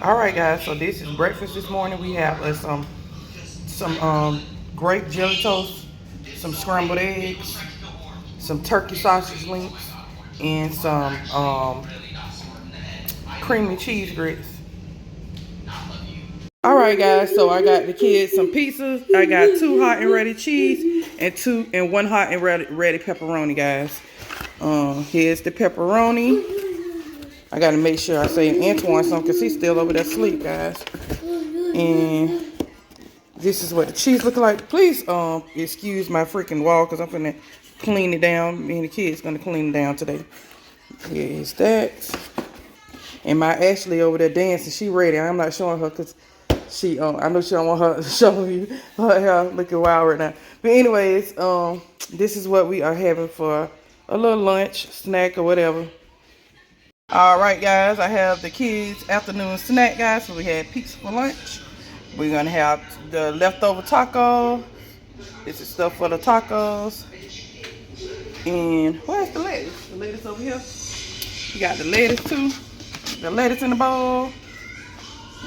All right, guys. So this is breakfast this morning. We have some grape jelly toast, some scrambled eggs, some turkey sausage links, and some creamy cheese grits. All right, guys. So I got the kids some pizzas. I got 2 hot and ready cheese and 1 hot and ready pepperoni, guys. Here's the pepperoni. I gotta make sure I say Antoine something because he's still over there asleep, guys. And this is what the cheese look like. Please excuse my freaking wall because I'm gonna clean it down. Me and the kids gonna clean it down today. Here is that. And my Ashley over there dancing. She ready. I'm not showing her because she I know she don't want her to show you her hair looking wild right now. But anyways, this is what we are having for a little lunch, snack, or whatever. All right, guys, I have the kids' afternoon snack, guys. So we had pizza for lunch. We're gonna have the leftover taco. This is stuff for the tacos. And where's the lettuce? The lettuce over here. We got the lettuce too. The lettuce in the bowl.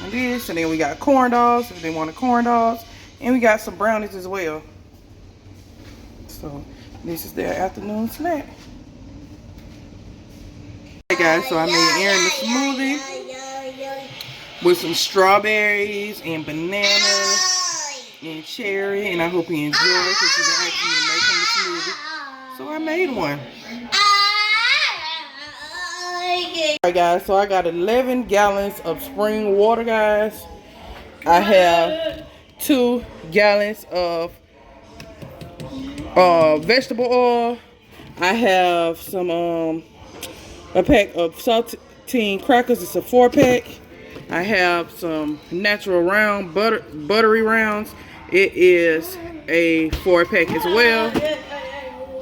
And this, and then we got corn dogs if they want the corn dogs. And we got some brownies as well. So this is their afternoon snack. Hey guys, so I made Aaron a smoothie with some strawberries and bananas and cherry, and I hope he enjoyed it because he's been asking me to make him a smoothie. So I made one. Alright guys, so I got 11 gallons of spring water, guys. I have 2 gallons of vegetable oil. I have some a pack of saltine crackers. It's a 4-pack. I have some natural round buttery rounds. It is a 4-pack as well.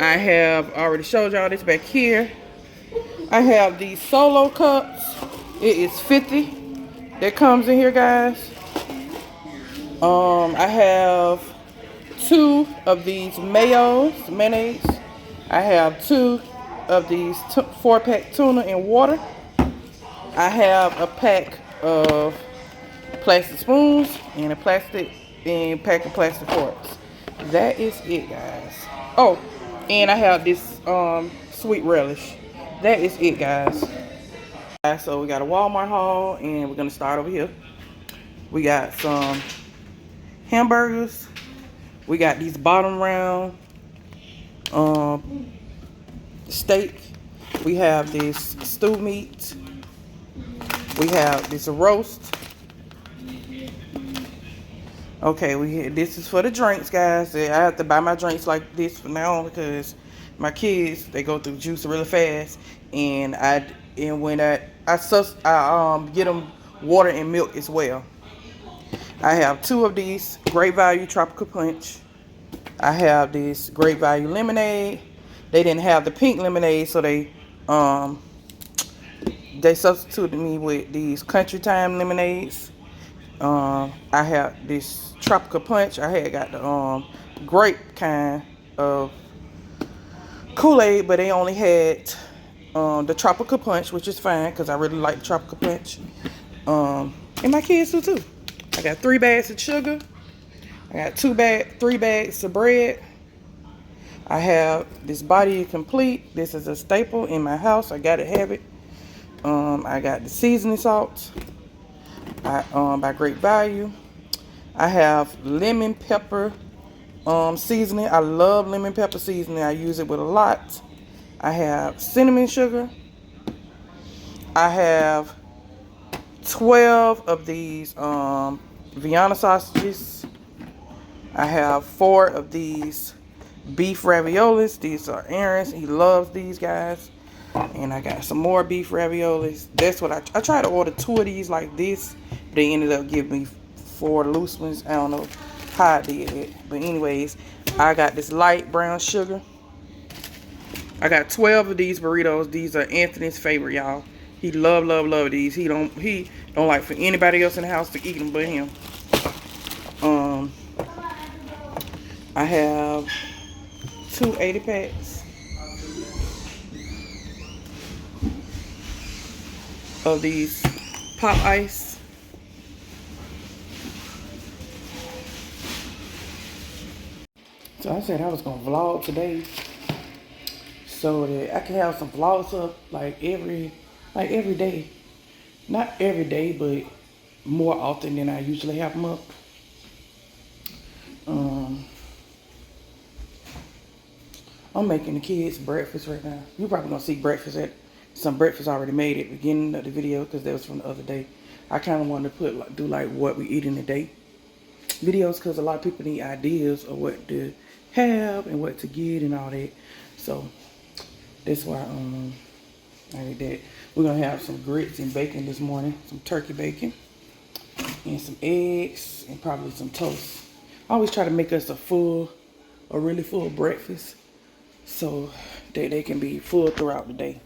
I have already showed y'all this back here. I have these solo cups. It is 50 that comes in here, guys. I have 2 of these mayonnaise. I have 2 of these 4-pack tuna and water. I have a pack of plastic spoons and a pack of plastic forks. That is it, guys. Oh, and I have this sweet relish. That is it, guys. So we got a Walmart haul, and we're gonna start over here. We got some hamburgers. We got these bottom round steak. We have this stew meat. We have this roast. Okay, this is for the drinks, guys. I have to buy my drinks like this from now on because my kids, they go through juice really fast, and when I get them water and milk as well. I have 2 of these Great Value Tropical Punch. I have this Great Value Lemonade. They didn't have the pink lemonade, so they substituted me with these Country Time lemonades. I have this Tropical Punch. I had got the grape kind of Kool-Aid, but they only had the Tropical Punch, which is fine because I really like Tropical Punch. And my kids do too. I got 3 bags of sugar. I got 3 bags of bread. I have this Body Complete. This is a staple in my house. I gotta have it. I got the seasoning salt by Great Value. I have lemon pepper seasoning. I love lemon pepper seasoning. I use it with a lot. I have cinnamon sugar. I have 12 of these Vienna sausages. I have 4 of these beef raviolis. These are Aaron's. He loves these, guys. And I got some more beef raviolis. That's what I tried to order 2 of these like this. They ended up giving me 4 loose ones. I don't know how I did it. But anyways, I got this light brown sugar. I got 12 of these burritos. These are Anthony's favorite, y'all. He love these. He don't like for anybody else in the house to eat them but him. I have 2 80-packs of these pop ice. So I said I was gonna vlog today so that I can have some vlogs up like every day. Not every day, but more often than I usually have them up. I'm making the kids breakfast right now. You're probably gonna see some breakfast already made at the beginning of the video because that was from the other day. I kind of wanted to do like what we eat in a day videos because a lot of people need ideas of what to have and what to get and all that. So that's why I did that. We're gonna have some grits and bacon this morning, some turkey bacon and some eggs and probably some toast. I always try to make us a really full breakfast so that they can be full throughout the day.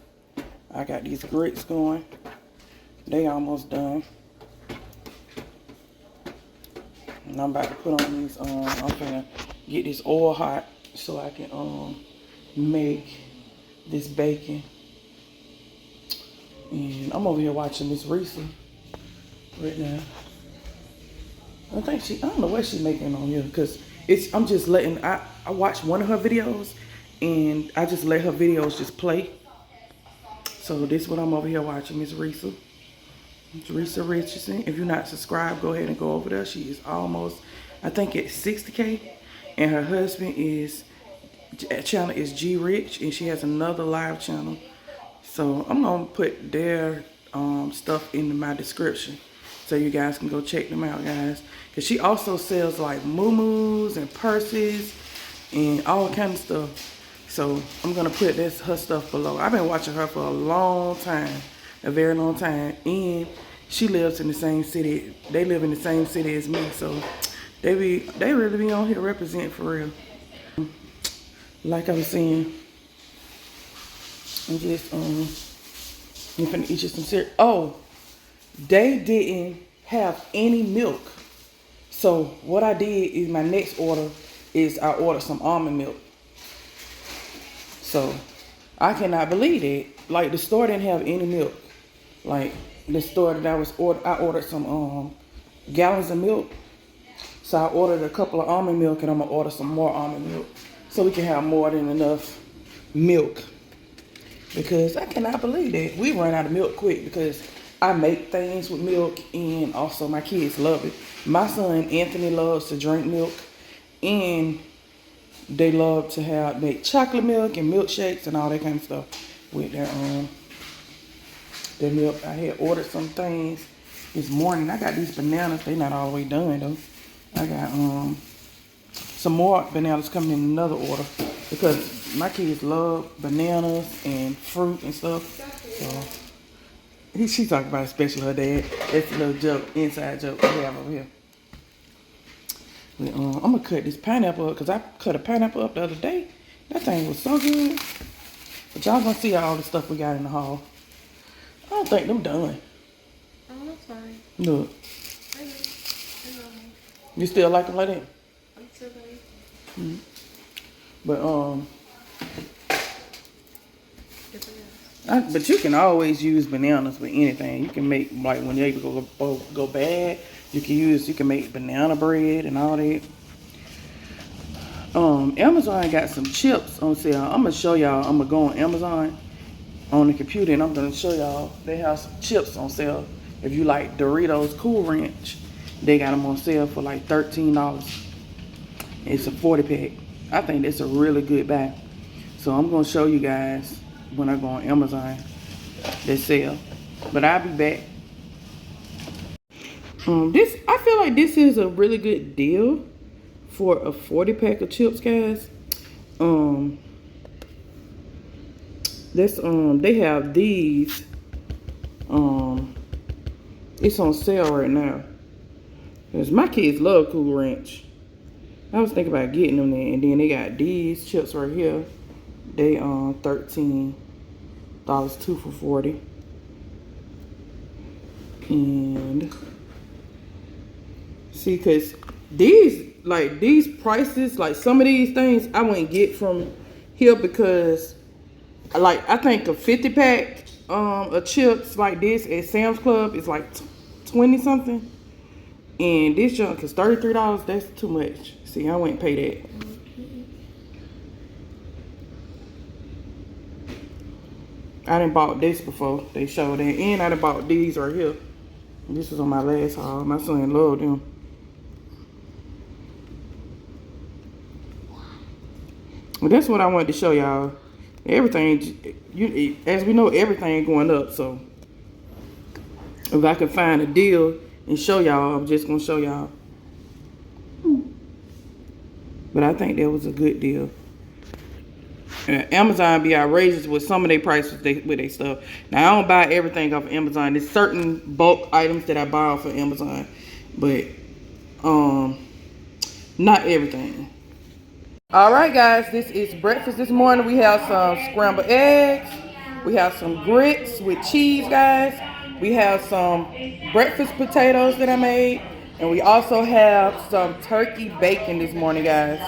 I got these grits going. They almost done. And I'm about to put on these, I'm gonna get this oil hot so I can make this bacon. And I'm over here watching Miss Risa right now. I don't know what she's making on here because I'm just letting, I watched one of her videos and I just let her videos just play. So this is what I'm over here watching, Miss Risa. Risa Richardson. If you're not subscribed, go ahead and go over there. She is almost, I think, at 60K. And her husband channel is G Rich, and she has another live channel. So I'm gonna put their stuff in my description so you guys can go check them out, guys. Cause she also sells like muumuus and purses and all kind of stuff. So I'm gonna put her stuff below. I've been watching her for a long time. A very long time, and she lives in the same city. They live in the same city as me, so they really be on here representing for real. Like I was saying, I'm just I'm finna eat you some cereal. Oh, they didn't have any milk, so what I did is my next order is I ordered some almond milk. So I cannot believe it. Like the store didn't have any milk. Like the store that I ordered some gallons of milk. So I ordered a couple of almond milk and I'm gonna order some more almond milk so we can have more than enough milk. Because I cannot believe that we run out of milk quick make things with milk and also my kids love it. My son Anthony loves to drink milk and they love to make chocolate milk and milkshakes and all that kind of stuff with their milk. I had ordered some things this morning. I got these bananas. They're not all the way done though. I got some more bananas coming in another order because my kids love bananas and fruit and stuff. So she talking about especially her dad. That's a little joke, inside joke we have over here. But, I'm gonna cut this pineapple up because I cut a pineapple up the other day. That thing was so good. But y'all gonna see all the stuff we got in the haul. I don't think them done. Oh, that's fine. Look. I know. You still like them like that? I'm still Mm-hmm. But but you can always use bananas with anything. You can make like when they go bad. You can make banana bread and all that. Amazon got some chips on sale. I'm gonna show y'all. I'm gonna go on Amazon on the computer and I'm gonna show y'all. They have some chips on sale. If you like Doritos Cool Ranch, they got them on sale for like $13. It's a 40-pack. I think that's a really good buy. So I'm gonna show you guys when I go on Amazon that sale. But I'll be back. I feel like this is a really good deal for a 40-pack of chips, guys. They have these. It's on sale right now. Cause my kids love Cool Ranch. I was thinking about getting them there, and then they got these chips right here. They $13, 2 for $40. And see, cause these prices, like some of these things I wouldn't get from here because like I think a 50-pack of chips like this at Sam's Club is like 20 something. And this junk is $33. That's too much. See, I wouldn't pay that. I done bought this before. They showed that. And I done bought these right here. This was on my last haul. My son loved them. Well, that's what I wanted to show y'all. Everything, as we know, everything going up. So if I can find a deal and show y'all, I'm just gonna show y'all. But I think that was a good deal. Amazon be outrageous with some of their prices with their stuff. Now I don't buy everything off of Amazon. There's certain bulk items that I buy off of Amazon, but not everything. All right, guys, this is breakfast this morning. We have some scrambled eggs. We have some grits with cheese, guys. We have some breakfast potatoes that I made, and we also have some turkey bacon this morning, guys.